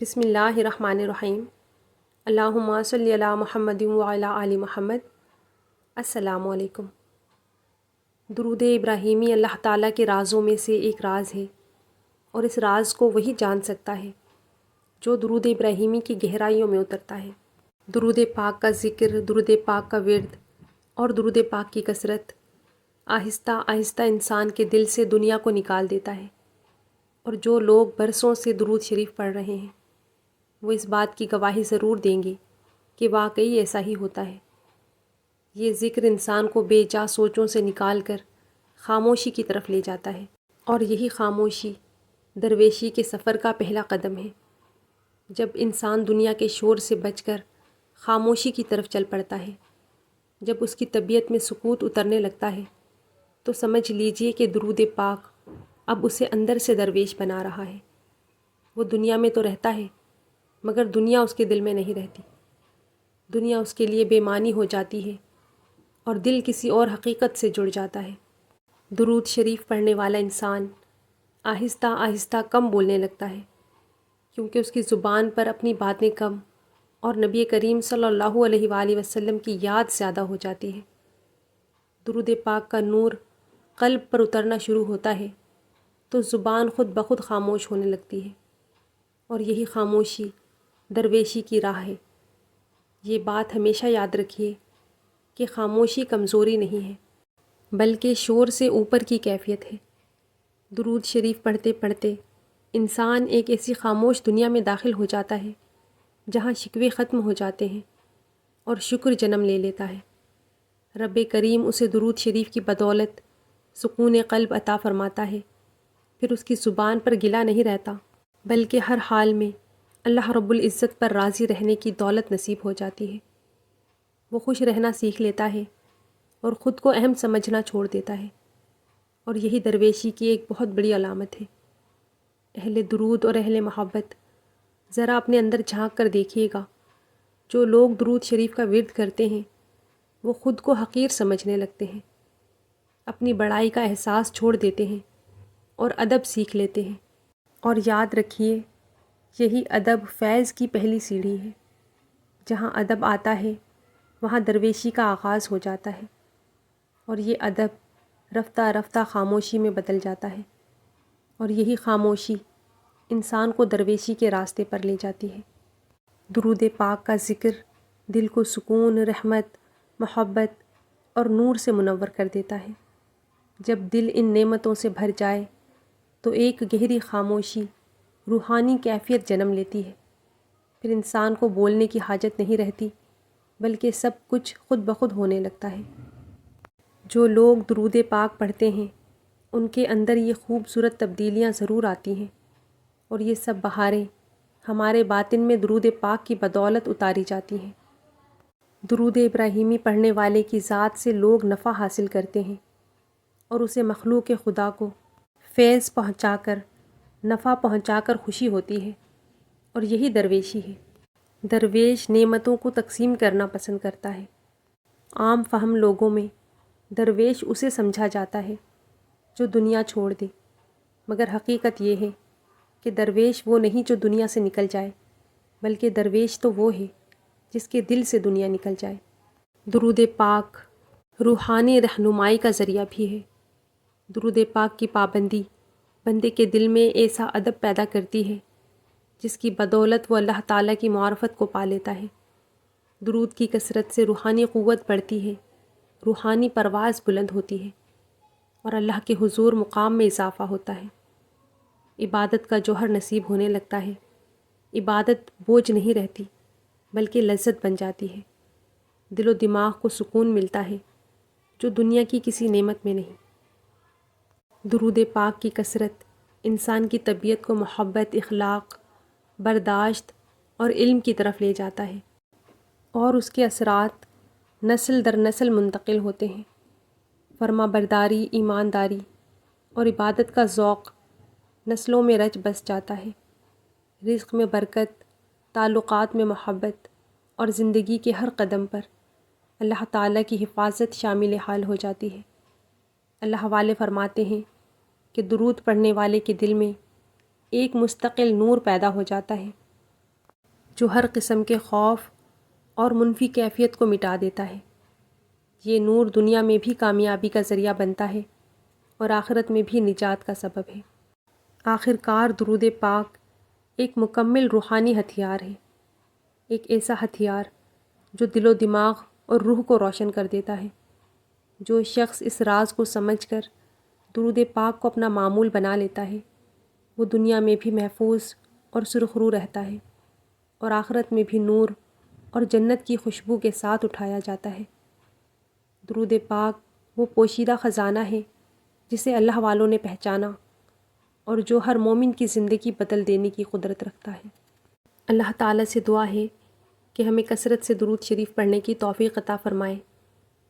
بسم اللہ الرحمن الرحیم۔ اللہم صلی علی محمد وعلی آل محمد۔ السلام علیکم۔ درود ابراہیمی اللہ تعالیٰ کے رازوں میں سے ایک راز ہے، اور اس راز کو وہی جان سکتا ہے جو درود ابراہیمی کی گہرائیوں میں اترتا ہے۔ درود پاک کا ذکر، درود پاک کا ورد اور درود پاک کی کثرت آہستہ آہستہ انسان کے دل سے دنیا کو نکال دیتا ہے، اور جو لوگ برسوں سے درود شریف پڑھ رہے ہیں وہ اس بات کی گواہی ضرور دیں گے کہ واقعی ایسا ہی ہوتا ہے۔ یہ ذکر انسان کو بے جا سوچوں سے نکال کر خاموشی کی طرف لے جاتا ہے، اور یہی خاموشی درویشی کے سفر کا پہلا قدم ہے۔ جب انسان دنیا کے شور سے بچ کر خاموشی کی طرف چل پڑتا ہے، جب اس کی طبیعت میں سکوت اترنے لگتا ہے، تو سمجھ لیجئے کہ درود پاک اب اسے اندر سے درویش بنا رہا ہے۔ وہ دنیا میں تو رہتا ہے، مگر دنیا اس کے دل میں نہیں رہتی۔ دنیا اس کے لیے بے معنی ہو جاتی ہے، اور دل کسی اور حقیقت سے جڑ جاتا ہے۔ درود شریف پڑھنے والا انسان آہستہ آہستہ کم بولنے لگتا ہے، کیونکہ اس کی زبان پر اپنی باتیں کم اور نبی کریم صلی اللہ علیہ وآلہ وسلم کی یاد زیادہ ہو جاتی ہے۔ درود پاک کا نور قلب پر اترنا شروع ہوتا ہے تو زبان خود بخود خاموش ہونے لگتی ہے، اور یہی خاموشی درویشی کی راہ ہے۔ یہ بات ہمیشہ یاد رکھیے کہ خاموشی کمزوری نہیں ہے، بلکہ شور سے اوپر کی کیفیت ہے۔ درود شریف پڑھتے پڑھتے انسان ایک ایسی خاموش دنیا میں داخل ہو جاتا ہے جہاں شکوے ختم ہو جاتے ہیں اور شکر جنم لے لیتا ہے۔ رب کریم اسے درود شریف کی بدولت سکون قلب عطا فرماتا ہے، پھر اس کی زبان پر گلہ نہیں رہتا، بلکہ ہر حال میں اللہ رب العزت پر راضی رہنے کی دولت نصیب ہو جاتی ہے۔ وہ خوش رہنا سیکھ لیتا ہے اور خود کو اہم سمجھنا چھوڑ دیتا ہے، اور یہی درویشی کی ایک بہت بڑی علامت ہے۔ اہل درود اور اہل محبت، ذرا اپنے اندر جھانک کر دیکھیے گا، جو لوگ درود شریف کا ورد کرتے ہیں وہ خود کو حقیر سمجھنے لگتے ہیں، اپنی بڑائی کا احساس چھوڑ دیتے ہیں اور ادب سیکھ لیتے ہیں۔ اور یاد رکھیے، یہی ادب فیض کی پہلی سیڑھی ہے۔ جہاں ادب آتا ہے وہاں درویشی کا آغاز ہو جاتا ہے، اور یہ ادب رفتہ رفتہ خاموشی میں بدل جاتا ہے، اور یہی خاموشی انسان کو درویشی کے راستے پر لے جاتی ہے۔ درود پاک کا ذکر دل کو سکون، رحمت، محبت اور نور سے منور کر دیتا ہے۔ جب دل ان نعمتوں سے بھر جائے تو ایک گہری خاموشی روحانی کیفیت جنم لیتی ہے۔ پھر انسان کو بولنے کی حاجت نہیں رہتی، بلکہ سب کچھ خود بخود ہونے لگتا ہے۔ جو لوگ درود پاک پڑھتے ہیں ان کے اندر یہ خوبصورت تبدیلیاں ضرور آتی ہیں، اور یہ سب بہاریں ہمارے باطن میں درود پاک کی بدولت اتاری جاتی ہیں۔ درود ابراہیمی پڑھنے والے کی ذات سے لوگ نفع حاصل کرتے ہیں، اور اسے مخلوق خدا کو فیض پہنچا کر، نفع پہنچا کر خوشی ہوتی ہے، اور یہی درویشی ہے۔ درویش نعمتوں کو تقسیم کرنا پسند کرتا ہے۔ عام فہم لوگوں میں درویش اسے سمجھا جاتا ہے جو دنیا چھوڑ دے، مگر حقیقت یہ ہے کہ درویش وہ نہیں جو دنیا سے نکل جائے، بلکہ درویش تو وہ ہے جس کے دل سے دنیا نکل جائے۔ درود پاک روحانی رہنمائی کا ذریعہ بھی ہے۔ درود پاک کی پابندی بندے کے دل میں ایسا ادب پیدا کرتی ہے جس کی بدولت وہ اللہ تعالیٰ کی معرفت کو پا لیتا ہے۔ درود کی کثرت سے روحانی قوت بڑھتی ہے، روحانی پرواز بلند ہوتی ہے، اور اللہ کے حضور مقام میں اضافہ ہوتا ہے۔ عبادت کا جوہر نصیب ہونے لگتا ہے۔ عبادت بوجھ نہیں رہتی، بلکہ لذت بن جاتی ہے۔ دل و دماغ کو سکون ملتا ہے جو دنیا کی کسی نعمت میں نہیں۔ درود پاک کی کثرت انسان کی طبیعت کو محبت، اخلاق، برداشت اور علم کی طرف لے جاتا ہے، اور اس کے اثرات نسل در نسل منتقل ہوتے ہیں۔ فرما برداری، ایمانداری اور عبادت کا ذوق نسلوں میں رچ بس جاتا ہے۔ رزق میں برکت، تعلقات میں محبت، اور زندگی کے ہر قدم پر اللہ تعالیٰ کی حفاظت شامل حال ہو جاتی ہے۔ اللہ والے فرماتے ہیں کہ درود پڑھنے والے کے دل میں ایک مستقل نور پیدا ہو جاتا ہے، جو ہر قسم کے خوف اور منفی کیفیت کو مٹا دیتا ہے۔ یہ نور دنیا میں بھی کامیابی کا ذریعہ بنتا ہے اور آخرت میں بھی نجات کا سبب ہے۔ آخر کار درود پاک ایک مکمل روحانی ہتھیار ہے، ایک ایسا ہتھیار جو دل و دماغ اور روح کو روشن کر دیتا ہے۔ جو شخص اس راز کو سمجھ کر درود پاک کو اپنا معمول بنا لیتا ہے، وہ دنیا میں بھی محفوظ اور سرخرو رہتا ہے اور آخرت میں بھی نور اور جنت کی خوشبو کے ساتھ اٹھایا جاتا ہے۔ درود پاک وہ پوشیدہ خزانہ ہے جسے اللہ والوں نے پہچانا اور جو ہر مومن کی زندگی بدل دینے کی قدرت رکھتا ہے۔ اللہ تعالیٰ سے دعا ہے کہ ہمیں کثرت سے درود شریف پڑھنے کی توفیق عطا فرمائے،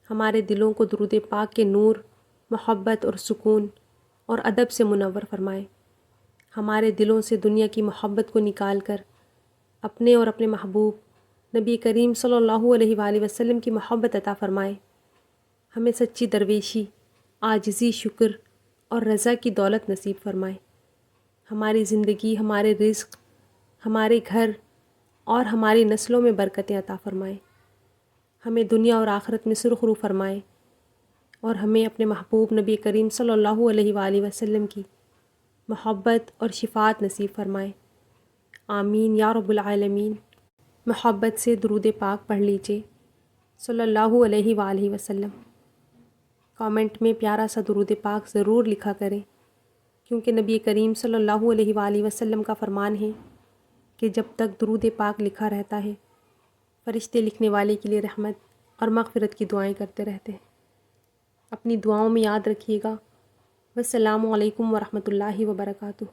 ہمارے دلوں کو درود پاک کے نور، محبت اور سکون اور ادب سے منور فرمائے، ہمارے دلوں سے دنیا کی محبت کو نکال کر اپنے اور اپنے محبوب نبی کریم صلی اللہ علیہ وآلہ وسلم کی محبت عطا فرمائے، ہمیں سچی درویشی، عاجزی، شکر اور رضا کی دولت نصیب فرمائے، ہماری زندگی، ہمارے رزق، ہمارے گھر اور ہماری نسلوں میں برکتیں عطا فرمائے، ہمیں دنیا اور آخرت میں سرخرو فرمائے اور ہمیں اپنے محبوب نبی کریم صلی اللہ علیہ وآلہ وسلم کی محبت اور شفاعت نصیب فرمائے، آمین یا رب العالمین۔ محبت سے درود پاک پڑھ لیجئے صلی اللہ علیہ وآلہ وسلم۔ کامنٹ میں پیارا سا درود پاک ضرور لکھا کریں، کیونکہ نبی کریم صلی اللہ علیہ وآلہ وسلم کا فرمان ہے کہ جب تک درود پاک لکھا رہتا ہے، فرشتے لکھنے والے کے لیے رحمت اور مغفرت کی دعائیں کرتے رہتے ہیں۔ اپنی دعاؤں میں یاد رکھیے گا۔ والسلام علیکم ورحمۃ اللہ وبرکاتہ۔